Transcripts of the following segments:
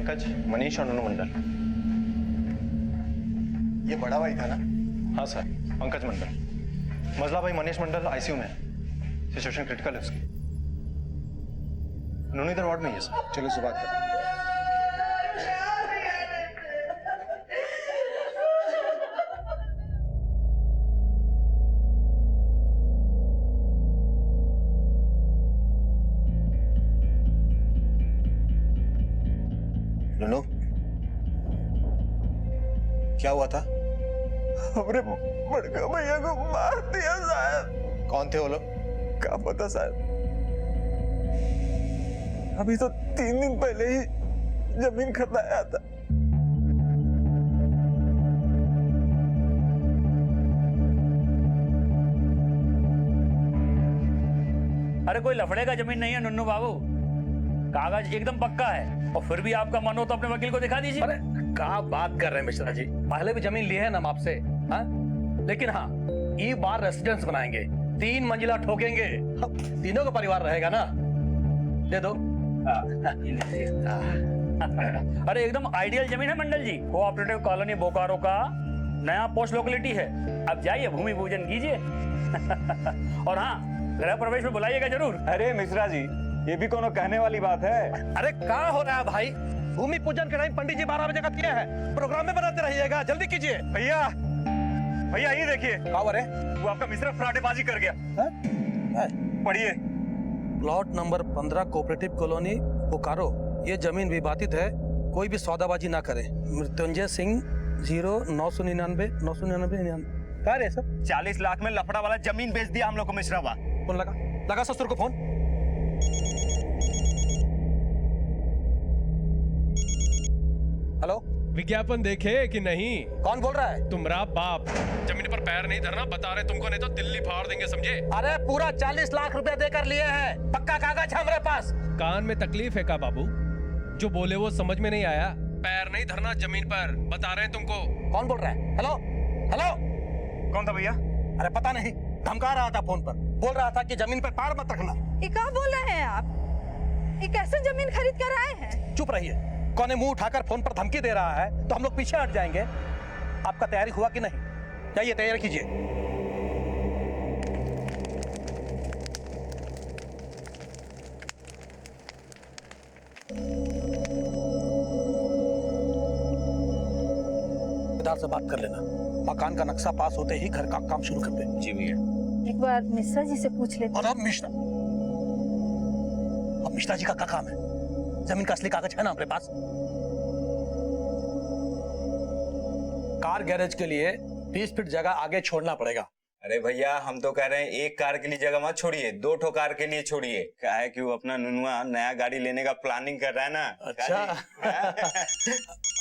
पंकज, मनीष और नुनू मंडल। ये बड़ा भाई था ना? हाँ सर, पंकज मंडल। मजला भाई मनीष मंडल आईसीयू में है, सिचुएशन क्रिटिकल है उसकी। नुनू इधर वार्ड में ही है सर। चलो उससे बात करते हैं। नुनू, क्या हुआ था? हमरे बड़का भैया को मार दिया साहब। कौन थे वो लोग? क्या पता साहब, अभी तो 3 दिन पहले ही जमीन खरीदाया था। अरे कोई लफड़े का जमीन नहीं है नुन्नू बाबू, कागज एकदम पक्का है। और फिर भी आपका मन हो तो अपने वकील को दिखा दीजिए। अरे क्या बात कर रहे हैं मिश्रा जी, पहले भी जमीन ली है ना हम आपसे, हाँ? लेकिन हाँ, ई बार रेसिडेंस बनाएंगे, 3 मंजिला ठोकेंगे, तीनों का परिवार रहेगा ना। दे दो। अरे एकदम आइडियल जमीन है मंडल जी, कोऑपरेटिव कॉलोनी बोकारो का नया पोस्ट लोकेलिटी है। अब जाइए भूमि पूजन कीजिए। और हाँ, गृह प्रवेश में बुलाइएगा जरूर। अरे मिश्रा जी, ये भी कोनो कहने वाली बात है? अरे क्या हो रहा है भाई, भूमि पूजन के टाइम पंडित जी 12 बजे का दिया है, प्रोग्राम में बनाते रहिएगा, जल्दी कीजिए। भैया भैया ये देखिए, वो वो आपका मिश्रा फ्राटेबाजी कर गया। पढ़िए। Plot number 15 cooperative colony Bokaro, ये जमीन विवादित है, कोई भी सौदाबाजी ना करे। मृत्युंजय सिंह 0999 999 क्या रे सब? 40 लाख में लफड़ा वाला जमीन बेच दिया हम लोग को मिश्रा बा। फोन लगा ससुर को फोन। हेलो, विज्ञापन देखे कि नहीं? कौन बोल रहा है? तुम्हारा बाप। जमीन पर पैर नहीं धरना बता रहे तुमको, नहीं तो दिल्ली फाड़ देंगे, समझे? अरे पूरा 40 लाख रुपए देकर लिए हैं, पक्का कागज है हमारे पास। कान में तकलीफ है का बाबू? जो बोले वो समझ में नहीं आया। पैर नहीं धरना जमीन पर, बता रहे हैं तुमको। कौन बोल रहा है? हेलो हेलो, कौन था भैया? अरे पता नहीं, धमका रहा था फोन पर, बोल रहा था कि जमीन पर पैर मत रखना। ये क्या बोल रहे हैं आप? ये कैसे जमीन खरीद कर आए हैं? चुप रहिए, कौन मुंह उठाकर फोन पर धमकी दे रहा है तो हम लोग पीछे हट जाएंगे। आपका तैयारी हुआ कि नहीं? जाइए तैयारी कीजिए। ठेकेदार से बात कर लेना, मकान का नक्शा पास होते ही घर का काम शुरू कर दे। जी भैया। एक बार मिश्रा जी से पूछ लेते। और अब मिश्रा जी का क्या काम है? जमीन का असली कागज है ना हमारे पास। कार गैरेज के लिए 20 फीट जगह आगे छोड़ना पड़ेगा। अरे भैया, हम तो कह रहे हैं एक कार के लिए जगह मत छोड़िए, 2 ठो कार के लिए छोड़िए। क्या है कि वो अपना नुनुआ नया गाड़ी लेने का प्लानिंग कर रहा है ना। अच्छा।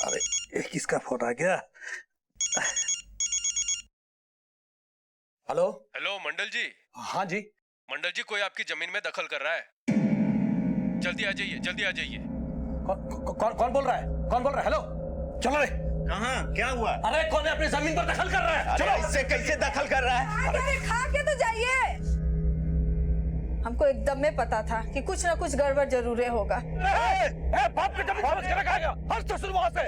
अरे ये किसका फोन आ गया? हेलो हेलो मंडल जी। हाँ जी। मंडल जी, कोई आपकी जमीन में दखल कर रहा है, जल्दी आ जाइए, जल्दी आ जाइए। कौन बोल रहा है? कौन बोल रहा है? हेलो, चलो रे। कहाँ? क्या हुआ? अरे कौन है अपनी जमीन पर दखल कर रहा है? चलो। इससे कैसे दखल कर रहा है? अरे खा के तो जाइए। हमको एकदम में पता था कि कुछ ना कुछ गड़बड़ जरूर होगा। बाप की जमीन समझ के रखा गया, हर तो शुरू वहां से।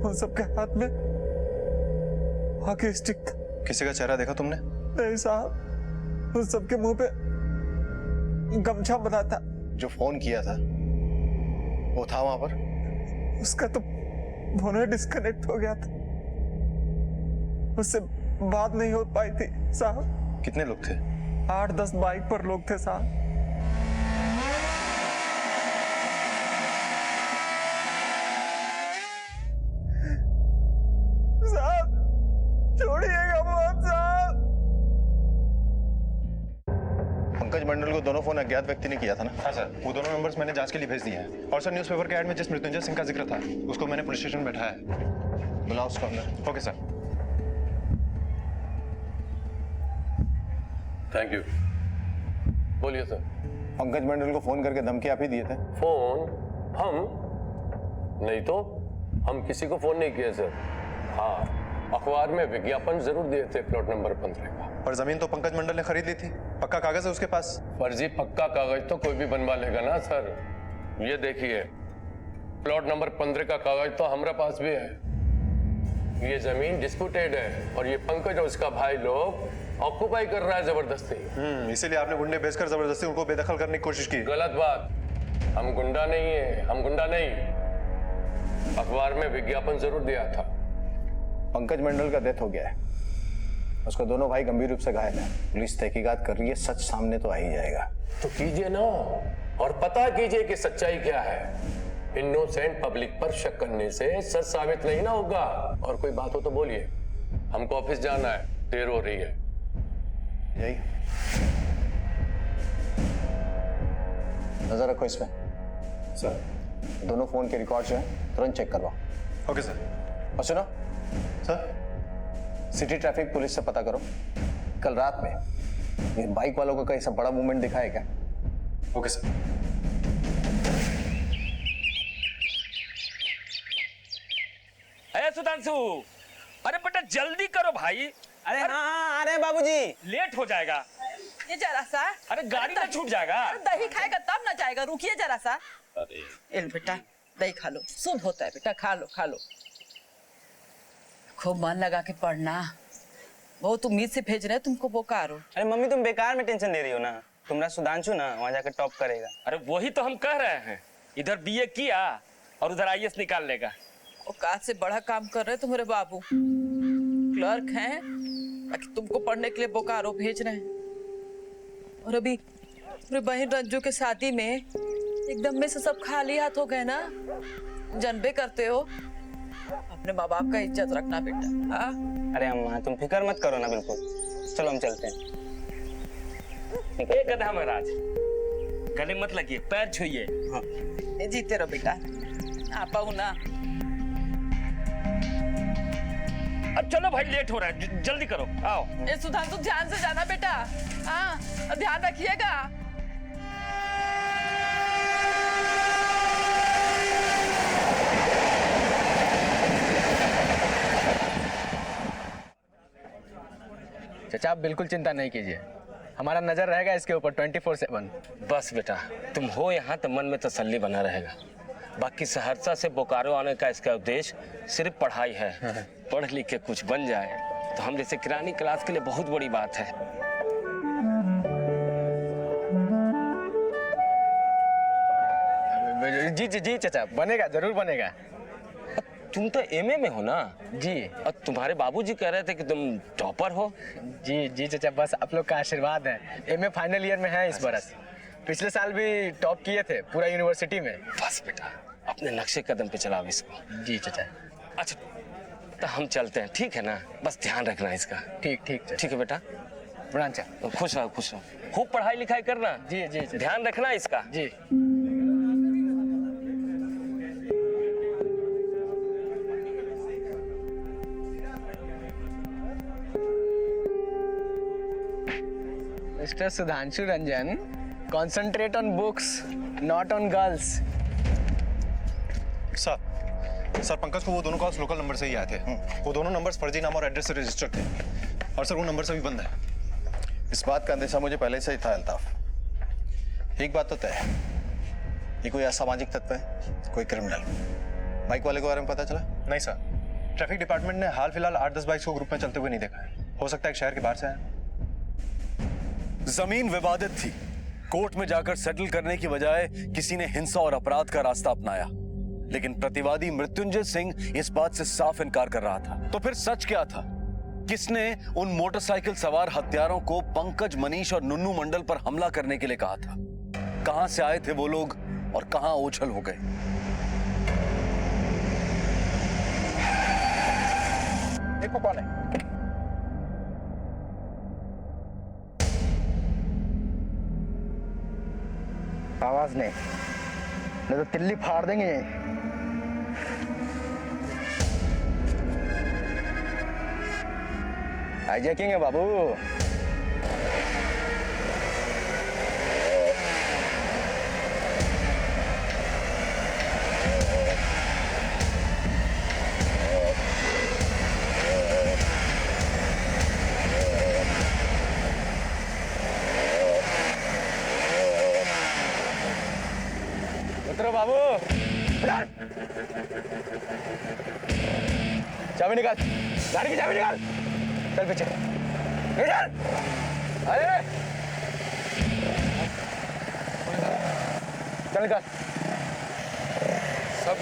उन सबके हाथ में हॉकी स्टिक था। किसी का चेहरा देखा तुमने? नहीं साहब, उन सबके मुंह पे गमछा बना था। जो फोन किया था वो था वहां पर? उसका तो फोन डिस्कनेक्ट हो गया था, उससे बात नहीं हो पाई थी साहब। कितने लोग थे? 8-10 बाइक पर लोग थे साहब। साहब छोड़िएगा मत साहब। पंकज मंडल को दोनों फोन अज्ञात व्यक्ति ने किया था ना? हाँ सर। वो दोनों नंबर्स मैंने जांच के लिए भेज दिए हैं। और सर, न्यूज़पेपर के ऐड में जिस मृत्युंजय सिंह का जिक्र था उसको मैंने पुलिस स्टेशन में बैठाया है। बुलाओ उसको अंदर। Okay sir. Thank you. बोलिए सर। पंकज मंडल को फोन करके धमकी आप ही दिए थे? फोन? हम नहीं तो, हम किसी को फोन नहीं किए सर। हाँ, अखबार में विज्ञापन जरूर दिए थे प्लॉट नंबर 15 का। पर जमीन तो पंकज मंडल ने खरीद ली थी, पक्का कागज है उसके पास। फर्जी पक्का कागज तो कोई भी बनवा लेगा ना सर। ये देखिए, प्लॉट नंबर 15 का कागज तो हमारे पास भी है। ये जमीन डिस्प्यूटेड है और ये पंकज और उसका भाई लोग ऑक्युपाई कर रहा है जबरदस्ती। इसीलिए आपने गुंडे भेजकर जबरदस्ती उनको बेदखल करने की कोशिश की। गलत बात। हम गुंडा नहीं है, हम गुंडा नहीं। अखबार में विज्ञापन जरूर दिया था। पंकज मंडल का डेथ हो गया है, उसको दोनों भाई गंभीर रूप से घायल है। पुलिस तहकीकात कर रही है, सच सामने तो आ ही जाएगा। तो कीजिए ना और पता कीजिए कि सच्चाई क्या है। इनोसेंट पब्लिक पर शक करने से सच साबित नहीं ना होगा। और कोई बात हो तो बोलिए, हमको ऑफिस जाना है, देर हो रही है। यही नजर रखो इसमें सर। दोनों फोन के रिकॉर्ड जो है तुरंत चेक करवाओ। Okay sir. और सुनो सर, सिटी ट्रैफिक पुलिस से पता करो कल रात में ये बाइक वालों का कैसा बड़ा मूवमेंट दिखा है क्या। Okay sir. सुधांशु, अरे बेटा जल्दी करो भाई। अरे हाँ, अरे बाबूजी लेट हो जाएगा। ये जरा सा। अरे गाड़ी ना छूट जाएगा। अरे दही खाएगा तब ना जाएगा, रुकिए जरा सा। अरे बेटा दही खा लो, शुभ होता है बेटा, खा लो खा लो। खूब मन लगा के पढ़ना, बहुत उम्मीद से भेज रहे हैं तुमको बोकारो। अरे मम्मी तुम बेकार में टेंशन ले रही हो ना। तुम्हारा सुधांशु ना वहाँ जाकर टॉप करेगा। अरे वही तो हम कह रहे हैं, इधर बीए किया और उधर आईएएस निकाल लेगा। औकात से बड़ा काम कर रहे हैं तुम्हारे बाबू, क्लर्क हैं, बाकी तुमको पढ़ने के लिए बोकारो भेज रहे हैं। और अभी मेरी बहन रंजू के शादी में एकदम में से सब खाली हाथ हो गए ना, जानबे करते हो। अपने माँ बाप का इज्जत रखना बेटा। हाँ अरे अम्मा तुम फिक्र मत करो ना, बिल्कुल। चलो हम चलते हैं। एक गधा महाराज, गले मत लगिए, पैर छुइए। हाँ। जीते रहो बेटा, आप आओ ना। अब चलो भाई, लेट हो रहा है, जल्दी करो, आओ। ए सुधांशु ध्यान से जाना बेटा, हाँ ध्यान रखिएगा। चाचा आप बिल्कुल चिंता नहीं कीजिए, हमारा नजर रहेगा इसके ऊपर 24/7। बस बेटा, तुम हो यहाँ तो मन में तसल्ली बना रहेगा। बाकी सहरसा से बोकारो आने का इसका उद्देश्य सिर्फ पढ़ाई है। पढ़ लिख के कुछ बन जाए तो हम जैसे किरानी क्लास के लिए बहुत बड़ी बात है। जी जी जी चाचा, बनेगा, जरूर बनेगा। तुम तो एमए में हो ना जी। और तुम्हारे बाबूजी कह रहे थे कि तुम टॉपर हो। जी जी चाचा, बस आप लोग का आशीर्वाद है। एमए फाइनल ईयर में है इस बरस। पिछले साल भी टॉप किए थे पूरा यूनिवर्सिटी में। बस बेटा, अपने नक्शे कदम पे चलाओ इसको। जी चाचा। अच्छा तो हम चलते हैं, ठीक है ना? बस ध्यान रखना इसका। ठीक ठीक ठीक है बेटा, प्रणाम चाचा। खुश रहो खुश रहो, खूब पढ़ाई लिखाई करना। जी जी चाचा। ध्यान रखना इसका। जी। Mr. Sudhanshu Ranjan, concentrate on books, not on girls. Sir Pankaj को वो दोनों कॉल्स लोकल नंबर से ही आए थे। वो दोनों नंबर्स फर्जी नाम और एड्रेस से रजिस्टर्ड थे और सर वो नंबर से भी बंद है। इस बात का अंदेशा मुझे पहले से ही था अल्ताफ। एक बात तो तय है, ये कोई असामाजिक तत्व है, कोई क्रिमिनल। बाइक वाले के बारे में पता चला? नहीं सर, ट्रैफिक डिपार्टमेंट ने हाल फिलहाल 8-10 बाइक्स को ग्रुप में चलते हुए नहीं देखा है। हो सकता है एक शहर के बाहर से आए। जमीन विवादित थी, कोर्ट में जाकर सेटल करने की बजाय किसी ने हिंसा और अपराध का रास्ता अपनाया। लेकिन प्रतिवादी मृत्युंजय सिंह इस बात से साफ इनकार कर रहा था। तो फिर सच क्या था? किसने उन मोटरसाइकिल सवार हत्यारों को पंकज, मनीष और नुन्नू मंडल पर हमला करने के लिए कहा था? कहां से आए थे वो लोग और कहां ओझल हो गए? देखो कौन है। आवाज नहीं तो तिल्ली फाड़ देंगे। हाईजैकिंग है बाबू। उतरो बाबू, चाबी निकाल, गाड़ी की चाबी निकाल, चल पीछे, चल, अरे, चल निकाल, सब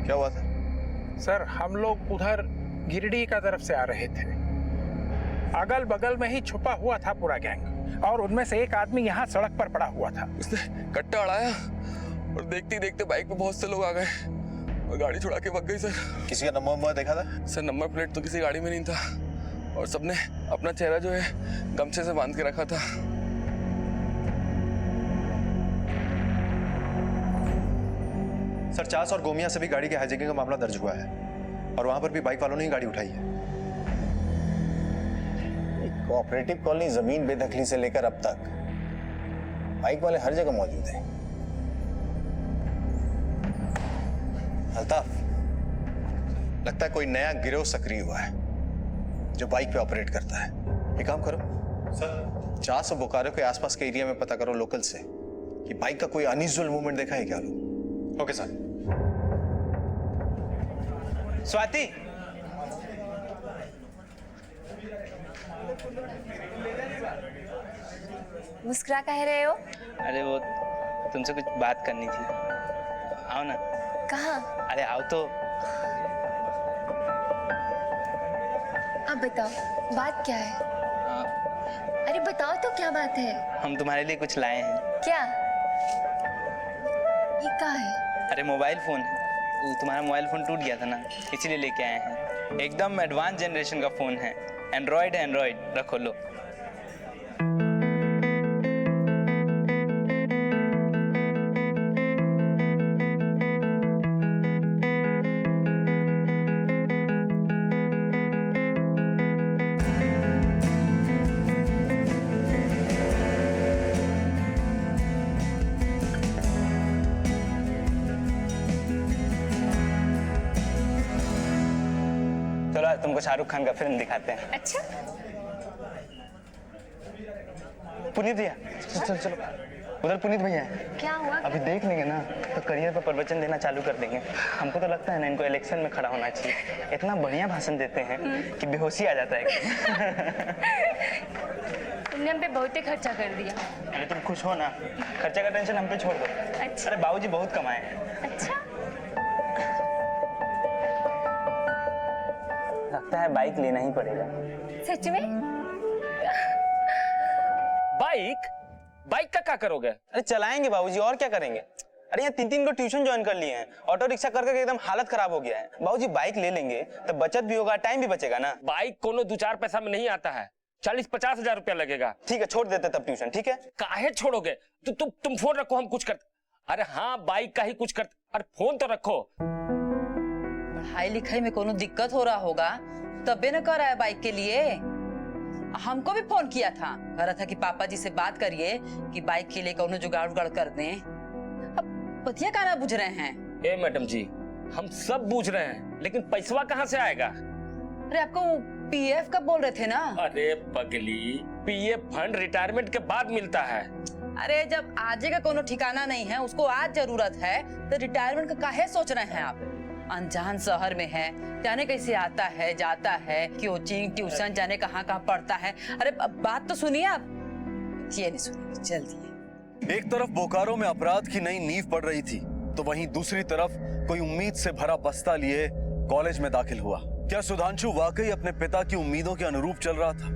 क्या हुआ था? सर हम लोग उधर गिरिडीह का तरफ से आ रहे थे। अगल बगल में ही छुपा हुआ था पूरा गैंग और उनमें से एक आदमी यहाँ सड़क पर पड़ा हुआ था। उसने कट्टा उड़ाया और देखते ही देखते बाइक पे बहुत से लोग आ गए और गाड़ी छुड़ा के भाग गई सर। किसी का नंबर देखा था? सर नंबर प्लेट तो किसी गाड़ी में नहीं था और सबने अपना चेहरा जो है गमछे से बांध के रखा था। सर चास और गोमिया से भी गाड़ी के हाईजैकिंग का मामला दर्ज हुआ है और वहां पर भी बाइक वालों ने ही गाड़ी उठाई है। कोऑपरेटिव कॉलोनी जमीन बेदखली से लेकर अब तक बाइक वाले हर जगह मौजूद हैं। अल्ताफ, लगता है कोई नया गिरोह सक्रिय हुआ है जो बाइक पे ऑपरेट करता है। एक काम करो सर, चास और बोकारो के आसपास के एरिया में पता करो लोकल से कि बाइक का कोई अनयूजुअल मूवमेंट देखा है क्या लोग। Okay sir. स्वाति, मुस्कुरा कह रहे हो? अरे वो तुमसे कुछ बात करनी थी, आओ ना। कहाँ? अरे आओ तो। अब बताओ बात क्या है? अरे बताओ तो क्या बात है? हम तुम्हारे लिए कुछ लाए हैं। क्या? ये क्या है? अरे मोबाइल फोन है, तुम्हारा मोबाइल फोन टूट गया था ना, इसीलिए लेके आए हैं। एकदम एडवांस जनरेशन का फोन है, एंड्रॉइड है, एंड्रॉइड। रखो लो। चलो आज तुमको शाहरुख खान का फिल्म दिखाते हैं। अच्छा? पुनीत भैया, चलो चलो, उधर पुनीत भैया है। क्या हुआ? अभी देख लेंगे ना तो करियर पर प्रवचन देना चालू कर देंगे। हमको तो लगता है ना इनको इलेक्शन में खड़ा होना चाहिए। इतना बढ़िया भाषण देते हैं कि बेहोशी आ जाता है। तुमने हम पे बहुत ही खर्चा कर दिया। अरे तुम खुश हो ना, खर्चे का टेंशन हम पे छोड़ दो। अच्छा। अरे बाबूजी बहुत कमाए हैं। अच्छा? लगता है बाइक लेना ही पड़ेगा। सच में? बाइक? बाइक का क्या करोगे? अरे चलाएंगे बाबूजी, और क्या करेंगे। अरे यहाँ 3-3 को ट्यूशन ज्वाइन कर लिए हैं, ऑटो रिक्शा कर करके एकदम हालत खराब हो गया है। बाबूजी बाइक ले लेंगे तो बचत भी होगा, टाइम भी बचेगा ना। बाइक कोनो 2-4 पैसा में नहीं आता है, 40-50 हजार रुपया लगेगा। ठीक है, छोड़ देते तब ट्यूशन। ठीक है, काहे छोड़ोगे? तुम फोन रखो, हम कुछ करते। अरे हाँ, बाइक का ही कुछ करते। अरे फोन तो रखो। पढ़ाई लिखाई में कोनो दिक्कत हो रहा होगा तबे न कर रहा है बाइक के लिए। हमको भी फोन किया था, कह रहा था कि पापा जी से बात करिए कि बाइक के लिए कोनो जुगाड़ उगाड़ कर दें। अब पतिया का ना बुझ रहे हैं। ए मैडम जी, हम सब बूझ रहे हैं, लेकिन पैसवा कहाँ से आएगा? अरे आपको पीएफ का बोल रहे थे ना? अरे पगली, पीएफ फंड रिटायरमेंट के बाद मिलता है। अरे जब आजे का कोनो ठिकाना नहीं है, उसको आज जरूरत है, तो रिटायरमेंट का काहे सोच रहे हैं आप? अनजान शहर में है, जाने कैसे आता है जाता है, कोचिंग ट्यूशन जाने कहाँ कहाँ पढ़ता है। अरे बात तो सुनिए आप। ये नहीं सुनिए, जल्दी। एक तरफ बोकारो में अपराध की नई नींव पड़ रही थी, तो वहीं दूसरी तरफ कोई उम्मीद से भरा बस्ता लिए कॉलेज में दाखिल हुआ। क्या सुधांशु वाकई अपने पिता की उम्मीदों के अनुरूप चल रहा था?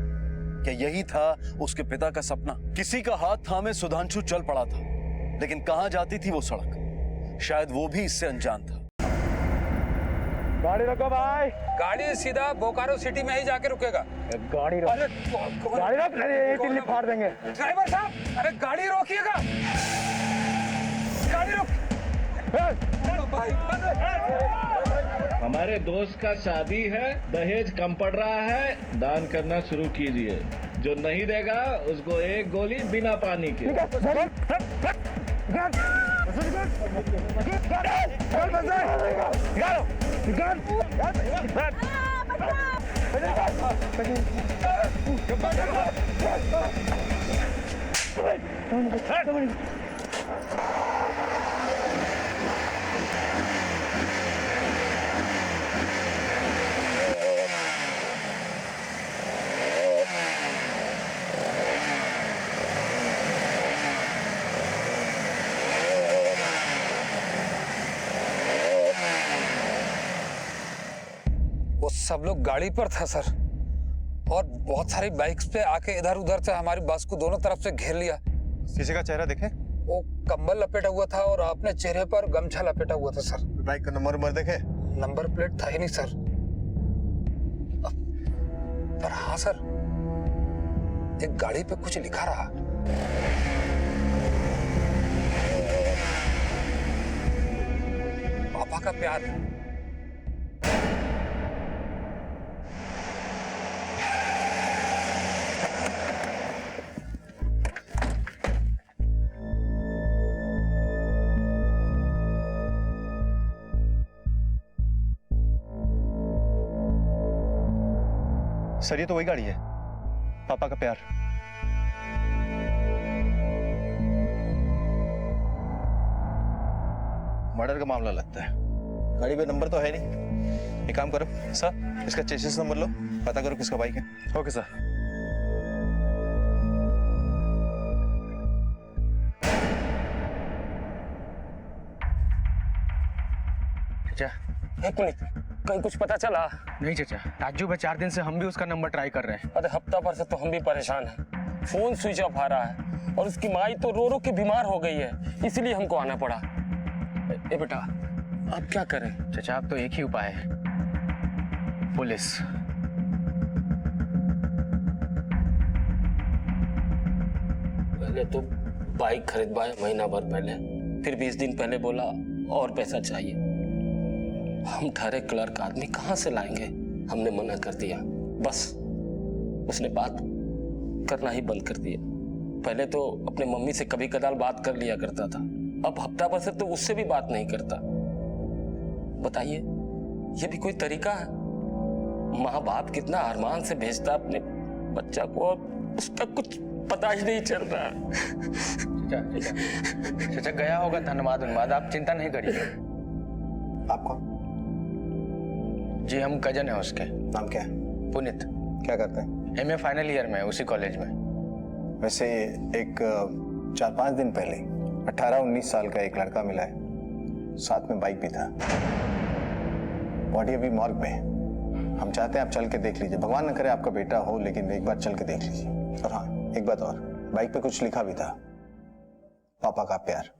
क्या यही था उसके पिता का सपना? किसी का हाथ थामे सुधांशु चल पड़ा था, लेकिन कहां जाती थी वो सड़क? शायद वो भी इससे अनजान था। गाड़ी रोको भाई। गाड़ी सीधा बोकारो सिटी में ही जाके रुकेगा। गाड़ी रोक। अरे गाड़ी रोक, ये दिल्ली फाड़ देंगे। ड्राइवर साहब, अरे गाड़ी रोकिएगा। गाड़ी रोक। हमारे दोस्त का शादी है, दहेज कम पड़ रहा है, दान करना शुरू कीजिए। जो नहीं देगा उसको एक गोली बिना पानी के। वो सब लोग गाड़ी पर था सर, और बहुत सारी बाइक्स पे आके इधर उधर से हमारी बस को दोनों तरफ से घेर लिया। किसी का चेहरा देखे? वो कंबल लपेटा हुआ था और आपने चेहरे पर गमछा लपेटा हुआ था सर। बाइक का नंबर देखे? नंबर प्लेट था ही नहीं सर। पर हाँ सर, एक गाड़ी पे कुछ लिखा रहा। पापा का प्यार। सर ये तो वही गाड़ी है, पापा का प्यार। मर्डर का मामला लगता है। गाड़ी पे नंबर तो है नहीं। एक काम करो सर, इसका चेसिस नंबर लो, पता करो किसका बाइक है। Okay sir. चाचा एक मिनट, कहीं कुछ पता चला? नहीं चाचा, ताज्जुब है, 4 दिन से हम भी उसका नंबर ट्राई कर रहे हैं। अरे हफ्ता भर से तो हम भी परेशान हैं। फोन स्विच ऑफ आ रहा है और उसकी माई तो रो रो के बीमार हो गई है, इसलिए हमको आना पड़ा। ए बेटा, अब क्या करें? चाचा अब तो एक ही उपाय है, पुलिस। पहले तो बाइक खरीदवाए महीना भर पहले, फिर 20 दिन पहले बोला और पैसा चाहिए। हम ठहरे क्लर्क आदमी कहाँ से लाएंगे? हमने मना कर दिया। बस उसने बात करना ही बंद कर दिया। पहले तो अपने मम्मी से कभी कदाल बात कर लिया करता था, अब हफ्ता भर से तो उससे भी बात नहीं करता। बताइए, ये भी कोई तरीका है? माँ बाप कितना अरमान से भेजता अपने बच्चा को, और उसका कुछ पता ही नहीं चल रहा। चाचा गया होगा, धन्यवाद, आप चिंता नहीं करिए। आप कौन? जी हम कजन है उसके। नाम क्या है? पुनीत। क्या करते हैं? MA फाइनल ईयर में, उसी कॉलेज में। वैसे एक 4-5 दिन पहले 18-19 साल का एक लड़का मिला है, साथ में बाइक भी था। बॉडी अभी मॉर्ग में है। हम चाहते हैं आप चल के देख लीजिए। भगवान न करे आपका बेटा हो, लेकिन एक बार चल के देख लीजिए। और हाँ, एक बात और, बाइक पे कुछ लिखा भी था, पापा का प्यार।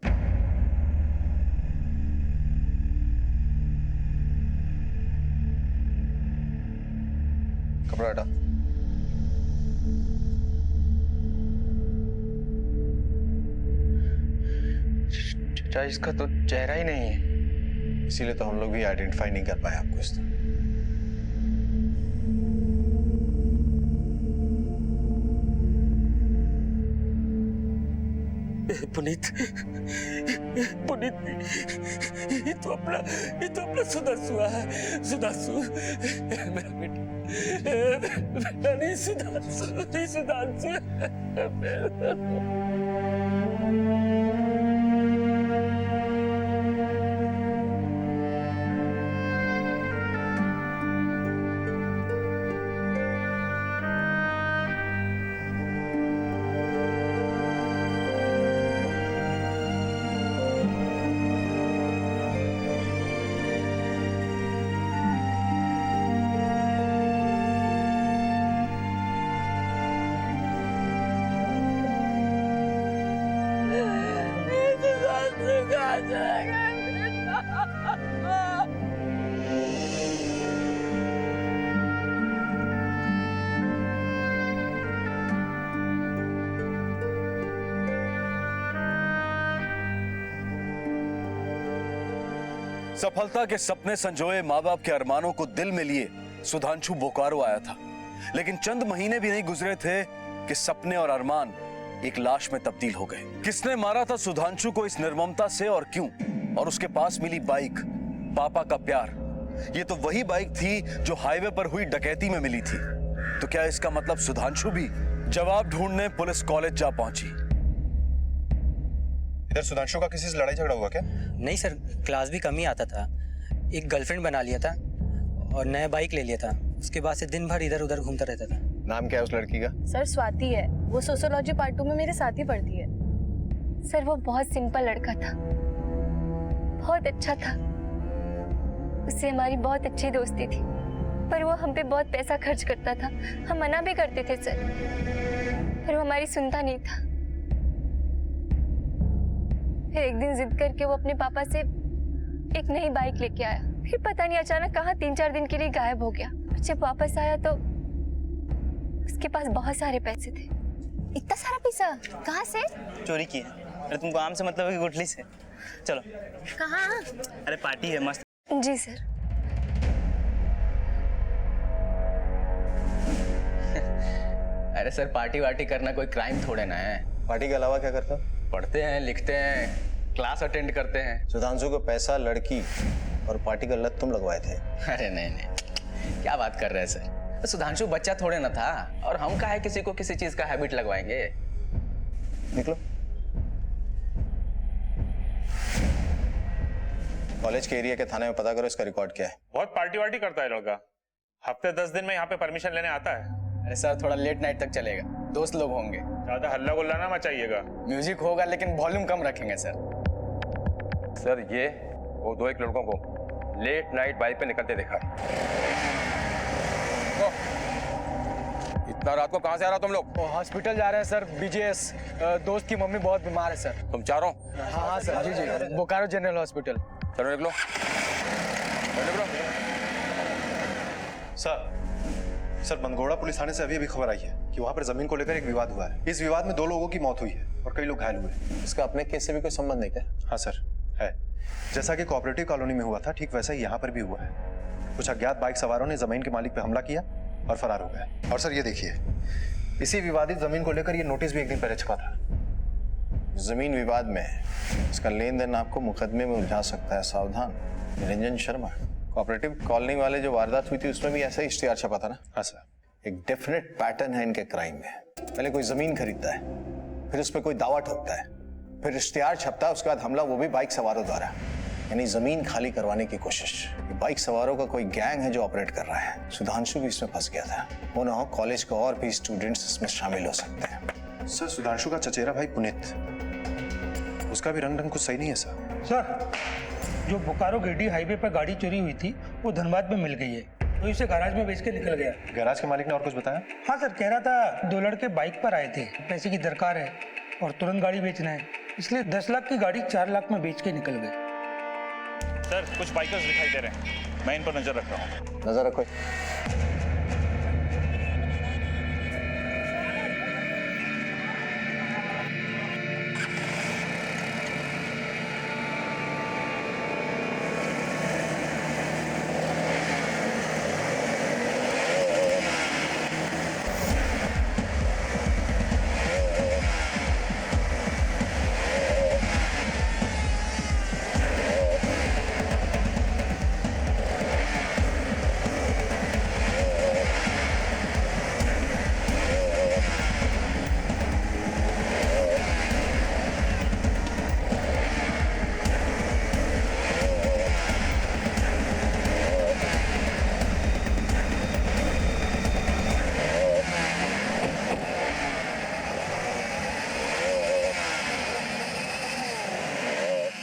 कपड़ा हटा। चाचा इसका तो चेहरा ही नहीं है। इसीलिए तो हम लोग भी आइडेंटिफाई नहीं कर पाए आपको इस तरह। पुनीत, ये तो अपना सुदासु है, सुदासु मेरा बेटा नहीं, सुदासु सफलता के सपने संजोए माँ बाप के अरमानों को दिल में लिए सुधांशु बोकारो आया था, लेकिन चंद महीने भी नहीं गुजरे थे कि सपने और अरमान एक लाश में तब्दील हो गए। किसने मारा था सुधांशु को इस निर्ममता से और क्यों? और उसके पास मिली बाइक, पापा का प्यार, ये तो वही बाइक थी जो हाईवे पर हुई डकैती में मिली थी। तो क्या इसका मतलब सुधांशु भी? जवाब ढूंढने पुलिस कॉलेज जा पहुंची। इधर सुधांशु का किसी से लड़ाई झगड़ा हुआ क्या? नहीं सर, क्लास भी कम ही आता था। एक गर्लफ्रेंड बना लिया था और नया बाइक ले लिया था। उसके बाद से दिन भर इधर उधर घूमता रहता था। नाम क्या है उस लड़की का? सर स्वाति है, वो सोशियोलॉजी पार्ट 2 में मेरे साथ ही पढ़ती है। सर वो बहुत सिंपल लड़का था, बहुत अच्छा था। उससे हमारी बहुत अच्छी दोस्ती थी, पर वो हम पे बहुत पैसा खर्च करता था। हम मना भी करते थे सर, पर वो हमारी सुनता नहीं था। फिर एक दिन जिद करके वो अपने पापा से एक नई बाइक लेके आया। फिर पता नहीं अचानक कहाँ 3-4 दिन के लिए गायब हो गया। जब वापस आया तो उसके पास बहुत सारे पैसे थे। इतना सारा पैसा कहाँ से? चोरी किया। अरे तुमको आम से मतलब है कि गुठली से? चलो। कहाँ? अरे पार्टी है मस्त। जी सर। अरे सर, पार्टी वार्टी करना कोई क्राइम थोड़े ना है। पार्टी के अलावा क्या करते हो? पढ़ते हैं, लिखते हैं, क्लास अटेंड करते हैं। सुधांशु को पैसा, लड़की और पार्टी का लत तुम लगवाए थे? अरे नहीं, क्या बात कर रहे हैं सर? तो सुधांशु बच्चा थोड़े ना था, और हम काहे किसी को किसी चीज का हैबिट लगवाएंगे। निकलो। कॉलेज के एरिया के थाने में पता करो इसका रिकॉर्ड क्या है। बहुत पार्टी वार्टी करता है लड़का। हफ्ते 10 दिन में यहाँ पे परमिशन लेने आता है। अरे सर, थोड़ा लेट नाइट तक चलेगा, दोस्त लोग होंगे। ज्यादा हल्ला गुल्ला ना मचाइएगा। म्यूजिक होगा लेकिन वॉल्यूम कम रखेंगे सर। सर, ये वो 2-1 लड़कों को लेट नाइट बाइक पे निकलते देखा। इतना रात को कहाँ से आ रहा तुम लोग? हॉस्पिटल जा रहे हैं सर, BJS। दोस्त की मम्मी बहुत बीमार है सर। तुम चारों? हाँ सर, जी, बोकारो जनरल हॉस्पिटल। चलो निकलो। सर बंदगोड़ा पुलिस थाने से अभी खबर आई है कि वहाँ पर जमीन को लेकर एक विवाद हुआ है। इस विवाद में 2 लोगों की मौत हुई है और कई लोग घायल हुए। इसका अपने केस से भी कोई संबंध है क्या? हाँ सर, है। जैसा कि कोऑपरेटिव कॉलोनी में हुआ था, ठीक वैसा ही यहाँ पर भी हुआ है। कुछ अज्ञात बाइक सवारों ने जमीन के मालिक पर हमला किया और फरार हो गए। और सर ये देखिए, इसी विवादित जमीन को लेकर ये नोटिस भी एक दिन पहले छपा था। जमीन विवाद में इसका लेन देन आपको मुकदमे में उलझा सकता है, सावधान। निरंजन शर्मा, कोऑपरेटिव कॉलोनी वाले जो वारदात हुई थी उसमें भी ऐसा ही इश्तिहार छपा था ना? हाँ सर। एक डेफिनेट पैटर्न है इनके क्राइम में। पहले कोई जमीन खरीदता है, फिर उस पर कोई दावा ठोकता है, फिर इश्तिहार छपता है, उसके बाद हमला, वो भी बाइक सवारों द्वारा। यानी जमीन खाली करवाने की कोशिश। बाइक सवारों का कोई गैंग है जो ऑपरेट कर रहा है। सुधांशु भी इसमें फंस गया था। हो ना हो कॉलेज के और भी स्टूडेंट्स इसमें शामिल हो सकते हैं। सर सुधांशु का चचेरा भाई पुनीत, उसका भी रंग कुछ सही नहीं है सर। सर, जो बोकारो गिरडी हाईवे पर गाड़ी चोरी हुई थी वो धनबाद में मिल गई है, तो इसे गैराज में बेच के निकल गया। गैराज के मालिक ने और कुछ बताया? हाँ सर, कह रहा था 2 लड़के बाइक पर आए थे, पैसे की दरकार है और तुरंत गाड़ी बेचना है, इसलिए 10 लाख की गाड़ी 4 लाख में बेच के निकल गए। सर कुछ बाइकर्स दिखाई दे रहे हैं, मैं इन पर नजर रख रहा हूँ। नजर रखो।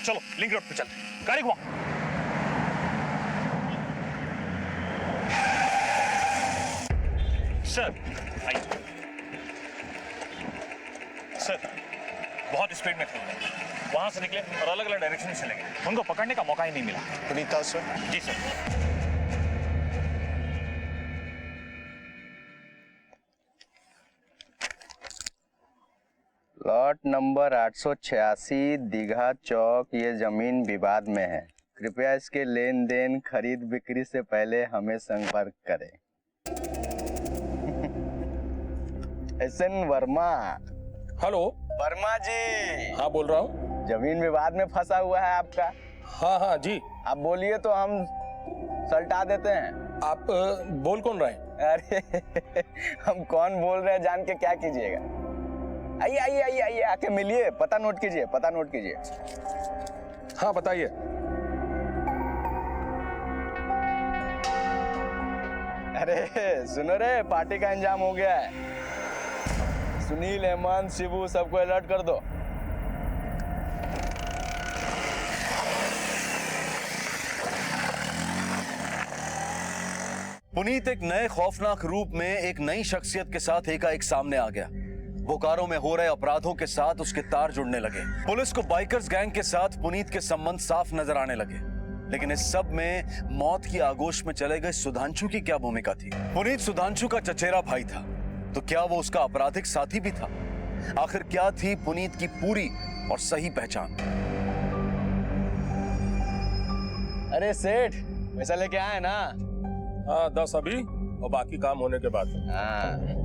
चलो लिंक रोड पे चलते, गाड़ी घुमा। सर आइए। सर बहुत स्पीड में थे, वहां से निकले और अलग अलग डायरेक्शन से चले गए। उनको पकड़ने का मौका ही नहीं मिला। पुनीता सर? जी सर। प्लॉट नंबर 886 दीघा चौक, ये जमीन विवाद में है। कृपया इसके लेन देन खरीद बिक्री से पहले हमें संपर्क करें। एसएन वर्मा। हेलो वर्मा जी। हाँ बोल रहा हूँ। जमीन विवाद में फंसा हुआ है आपका। हाँ हाँ जी। आप बोलिए तो हम सल्टा देते हैं। आप बोल कौन रहे हैं? अरे हम कौन बोल रहे हैं जान के क्या कीजिएगा। आइए आइए आइए आइए आके मिलिए, पता नोट कीजिए, पता नोट कीजिए। हाँ बताइए। अरे सुनो रे, पार्टी का इंतजाम हो गया है। सुनील, हेमंत, शिबू सबको अलर्ट कर दो। पुनीत एक नए खौफनाक रूप में एक नई शख्सियत के साथ एकाएक सामने आ गया। बोकारो में हो रहे अपराधों के साथ उसके तार जुड़ने लगे। पुलिस को बाइकर्स गैंग के साथ पुनीत के संबंध साफ नजर आने लगे, लेकिन इस सब में मौत की आगोश में चले गए सुधांशु की क्या भूमिका थी? पुनीत सुधांशु का चचेरा भाई था, तो क्या वो उसका आपराधिक साथी भी था? आखिर क्या थी पुनीत की पूरी और सही पहचान? अरे सेठ, पैसा लेके आए ना? हाँ 10 अभी और बाकी काम होने के बाद। हाँ।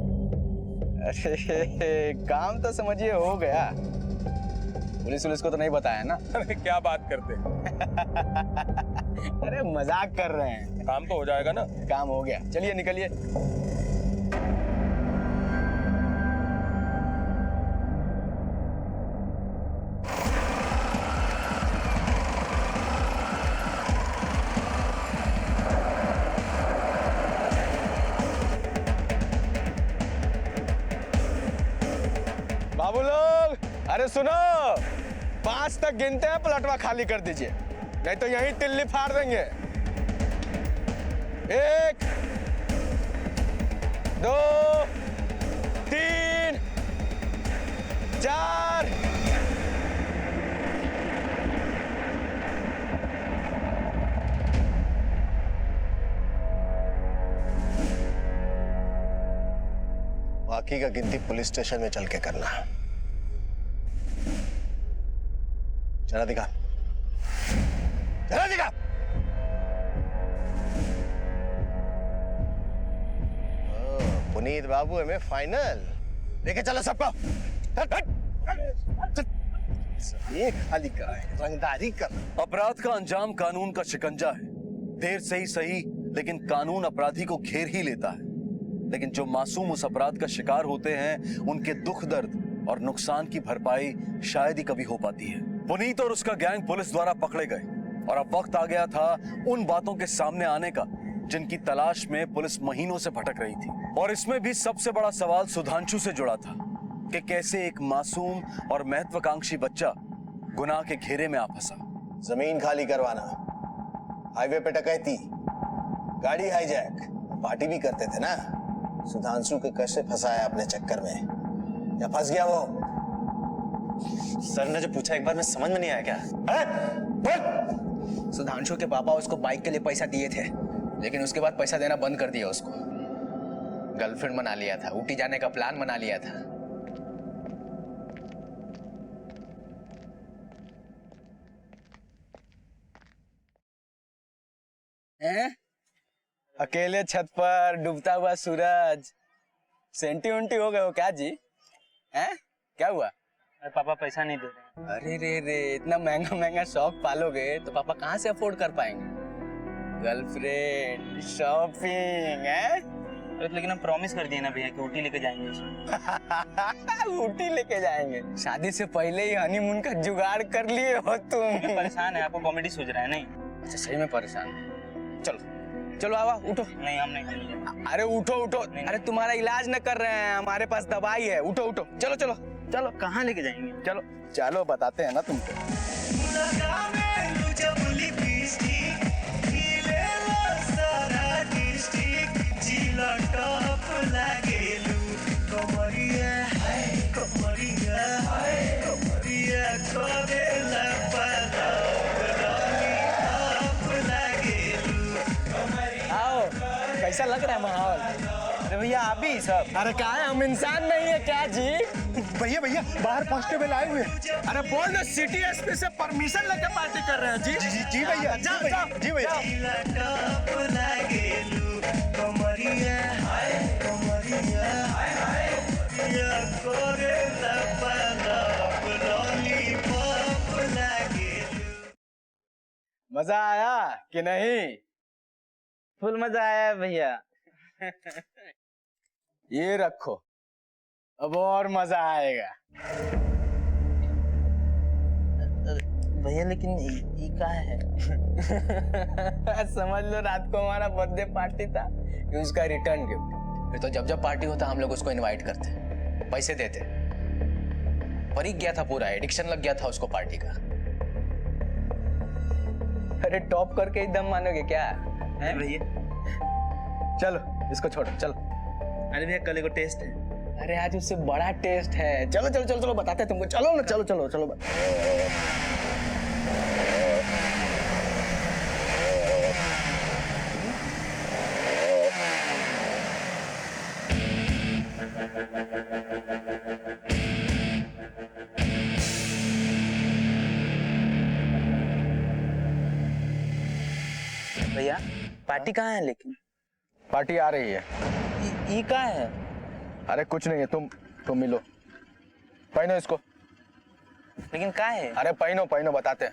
अरे काम तो समझिए हो गया। पुलिस को तो नहीं बताया ना? अरे क्या बात करते अरे मजाक कर रहे हैं। काम तो हो जाएगा ना? काम हो गया, चलिए निकलिए। बाबू लोग, अरे सुनो, 5 तक गिनते हैं, पलटवा खाली कर दीजिए, नहीं तो यहीं टिल्ली फाड़ देंगे। 1 2 3 4। बाकी का गिनती पुलिस स्टेशन में चल के करना। चला दिखा, चला दिखा। पुनीत बाबू हमें फाइनल लेके चलो सबको। ये खाली का है, रंगदारी कर। अपराध का अंजाम कानून का शिकंजा है। देर से ही सही, लेकिन कानून अपराधी को घेर ही लेता है। लेकिन जो मासूम उस अपराध का शिकार होते हैं, उनके दुख दर्द और नुकसान की भरपाई शायद ही कभी हो पाती है। पुनीत और उसका गैंग पुलिस द्वारा पकड़े गए और अब वक्त आ गया था उन बातों के सामने आने का जिनकी तलाश में पुलिस महीनों से भटक रही थी। और इसमें भी सबसे बड़ा सवाल सुधांशु से जुड़ा था कि कैसे एक मासूम और महत्वाकांक्षी बच्चा गुनाह के घेरे में आ फंसा। जमीन खाली करवाना, हाईवे पे डकैती, गाड़ी हाईजैक, पार्टी भी करते थे ना। सुधांशु को कैसे फंसाया अपने चक्कर में, या फंस गया वो? सर ने जो पूछा एक बार में समझ में नहीं आया क्या? सुधांशु के पापा उसको बाइक के लिए पैसा दिए थे, लेकिन उसके बाद पैसा देना बंद कर दिया उसको। गर्लफ्रेंड बना लिया था, ऊटी जाने का प्लान बना लिया था। अकेले छत पर डूबता हुआ सूरज, सेंटी उंटी हो गए हो क्या जी? हैं? क्या हुआ? पापा पैसा नहीं दे रहे। अरे रे, इतना महंगा महंगा शौक पालोगे तो पापा कहाँ से अफोर्ड कर पाएंगे? गर्लफ्रेंड, शॉपिंग है? लेकिन हम प्रॉमिस कर दिए ना भैया कि ऊटी लेके जाएंगे उसको। ऊटी लेके जाएंगे? शादी से पहले ही हनीमून का जुगाड़ कर लिए हो तुम। परेशान है, आपको कॉमेडी सोच रहा है नहीं? अच्छा सही में परेशान। चलो चलो आवा, उठो। नहीं हम नहीं। अरे उठो उठो। अरे तुम्हारा इलाज न कर रहे हैं, हमारे पास दवाई है। उठो उठो, चलो चलो चलो। कहाँ लेके जाएंगे? चलो चलो, बताते हैं ना तुमको। आओ, कैसा लग रहा है माहौल? अरे भैया आप ही सब। अरे क्या है, हम इंसान नहीं है क्या जी? भैया भैया बाहर कांस्टेबल आए हुए हैं। अरे बोल दो सिटी एसपी से परमिशन लेके पार्टी कर रहे हैं जी। जी जी जी भैया, जाओ जाओ जी भैया। मजा आया कि नहीं? फुल मजा आया भैया। ये रखो, अब और मजा आएगा। भैया लेकिन ये क्या है? समझ लो रात को हमारा बर्थडे पार्टी था, ये उसका रिटर्न गिफ्ट। फिर तो जब जब पार्टी होता हम लोग उसको इनवाइट करते, पैसे देते। परीक गया था पूरा, एडिक्शन लग गया था उसको पार्टी का। अरे टॉप करके ही दम मानोगे क्या? है भैया? चलो इसको छोड़ो, चलो। अरे भैया कल को टेस्ट है। अरे आज उससे बड़ा टेस्ट है। चलो चलो चलो चलो बताते हैं तुमको। चलो ना, चलो चलो चलो। भैया पार्टी कहाँ है लेकिन? पार्टी आ रही है। ये कहाँ है? अरे कुछ नहीं है, तुम मिलो। पहनो इसको। लेकिन कहाँ है? अरे पहनो पहनो, बताते हैं।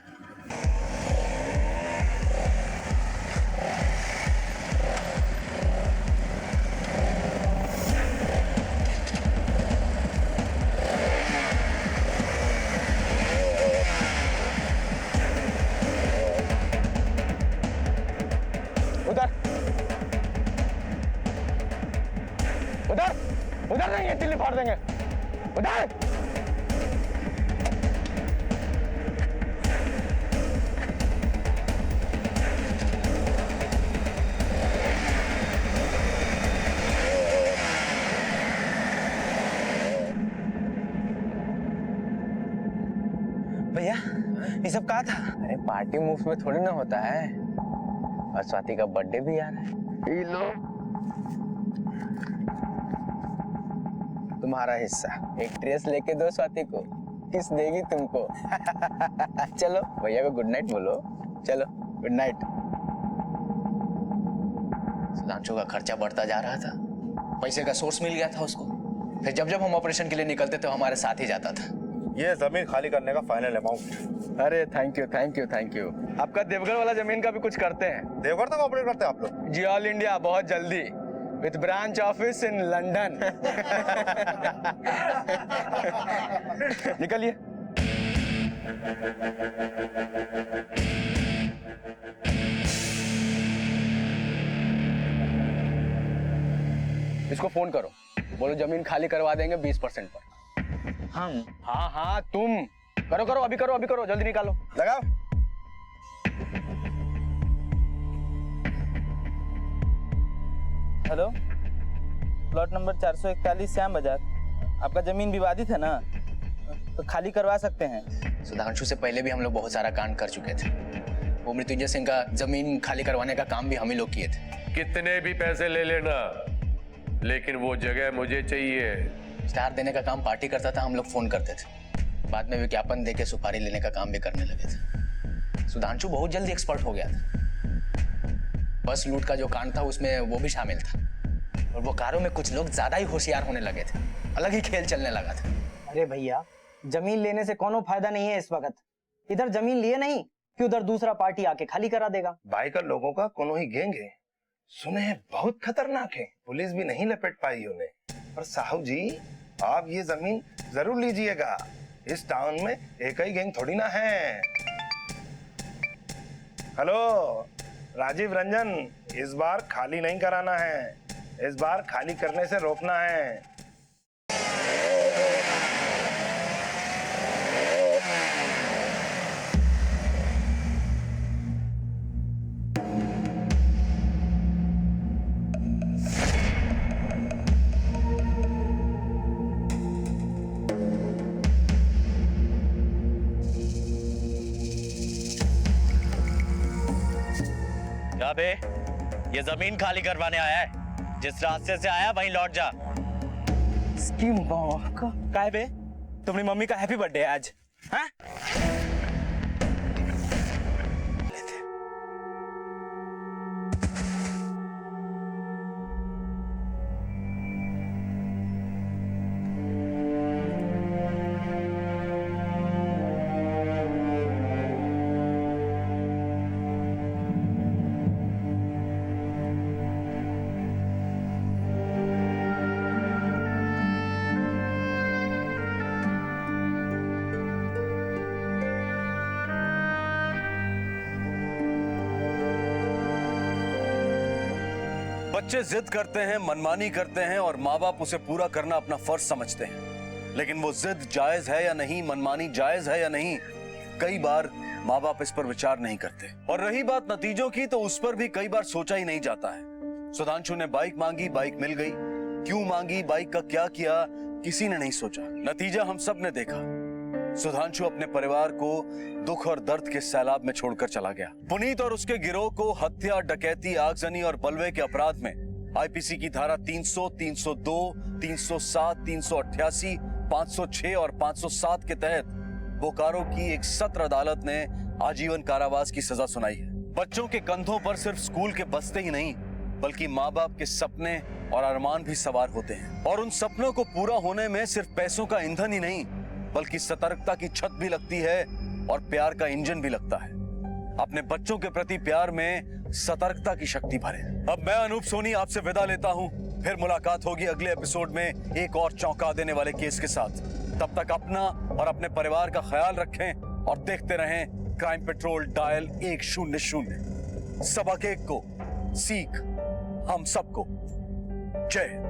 उधर उधर नहीं है, तिल्ली फाड़ देंगे। उधर भैया ये सब कहा था? अरे पार्टी मूव्स में थोड़ी ना होता है। और स्वाति का बर्थडे भी आ रहा है। ये लो तुम्हारा हिस्सा। एक ड्रेस लेके दो स्वाति को, किस देगी तुमको। चलो भैया को गुड नाइट बोलो। चलो गुड नाइट। सुधांशु का खर्चा बढ़ता जा रहा था, पैसे का सोर्स मिल गया था उसको। फिर जब जब हम ऑपरेशन के लिए निकलते थे हमारे साथ ही जाता था। ये जमीन खाली करने का फाइनल अमाउंट। अरे thank you thank you thank you. आपका देवघर वाला जमीन का भी कुछ करते हैं? देवघर तक ऑपरेट करते हैं आप लोग? जी ऑल इंडिया, बहुत जल्दी, with branch office in London. निकलिए। इसको फोन करो, बोलो जमीन खाली करवा देंगे 20% पर। हम? हाँ हाँ तुम करो करो, अभी करो अभी करो, जल्दी निकालो, लगाओ। हेलो, प्लॉट नंबर 441 श्याम बाजार। आपका जमीन विवादित है ना, तो खाली करवा सकते हैं। सुधांशु से पहले भी हम लोग बहुत सारा कांड कर चुके थे। वो मृत्युंजय सिंह का जमीन खाली करवाने का काम भी हम ही लोग किए थे। कितने भी पैसे ले लेना, लेकिन वो जगह मुझे चाहिए। स्टार देने का काम पार्टी करता था, हम लोग फोन करते थे। बाद में विज्ञापन देके सुपारी लेने का काम भी करने लगे थे। सुधांशु बहुत जल्दी एक्सपर्ट हो गया था। बस लूट का जो कांड था उसमें वो भी शामिल था। और वो कारों में कुछ लोग ज्यादा ही होशियार होने लगे थे, अलग ही खेल चलने लगा था। अरे भैया, जमीन लेने से कोनो फायदा नहीं है इस वक्त। इधर जमीन लिए नहीं कि उधर दूसरा पार्टी आके खाली करा देगा। भाई का लोगों का कोनो ही गैंग है, सुने हैं बहुत खतरनाक है, पुलिस भी नहीं लपेट पाई उन्हें। पर साहब जी आप ये जमीन जरूर लीजिएगा, इस टाउन में एक ही गैंग थोड़ी ना है। हेलो राजीव रंजन, इस बार खाली नहीं कराना है, इस बार खाली करने से रोकना है। क्या बे, ये जमीन खाली करवाने आया है? जिस रास्ते से आया वहीं लौट जा। इसकी माँ का काय बे, तुम्हारी मम्मी का हैप्पी बर्थडे है आज, हाँ? बच्चे जिद करते हैं, मनमानी करते हैं और माँ बाप उसे पूरा करना अपना फर्ज समझते हैं। लेकिन वो जिद जायज है या नहीं, मनमानी जायज है या नहीं, कई बार माँ बाप इस पर विचार नहीं करते। और रही बात नतीजों की, तो उस पर भी कई बार सोचा ही नहीं जाता है। सुधांशु ने बाइक मांगी, बाइक मिल गई। क्यों मांगी, बाइक का क्या किया, किसी ने नहीं सोचा। नतीजा हम सब ने देखा। सुधांशु अपने परिवार को दुख और दर्द के सैलाब में छोड़कर चला गया। पुनीत और उसके गिरोह को हत्या, डकैती, आगजनी और बलवे के अपराध में आईपीसी की धारा 300, 302, 307, 388, 506 और 507 के तहत बोकारो की एक सत्र अदालत ने आजीवन कारावास की सजा सुनाई है। बच्चों के कंधों पर सिर्फ स्कूल के बस्ते ही नहीं, बल्कि माँ बाप के सपने और अरमान भी सवार होते हैं। और उन सपनों को पूरा होने में सिर्फ पैसों का ईंधन ही नहीं, बल्कि सतर्कता की छत भी लगती है और प्यार का इंजन भी लगता है। अपने बच्चों के प्रति प्यार में सतर्कता की शक्ति भरे। अब मैं अनूप सोनी आपसे विदा लेता हूं। फिर मुलाकात होगी अगले एपिसोड में एक और चौंका देने वाले केस के साथ। तब तक अपना और अपने परिवार का ख्याल रखें और देखते रहें क्राइम पेट्रोल डायल 100। सबक एक को सीख हम सबको। जय।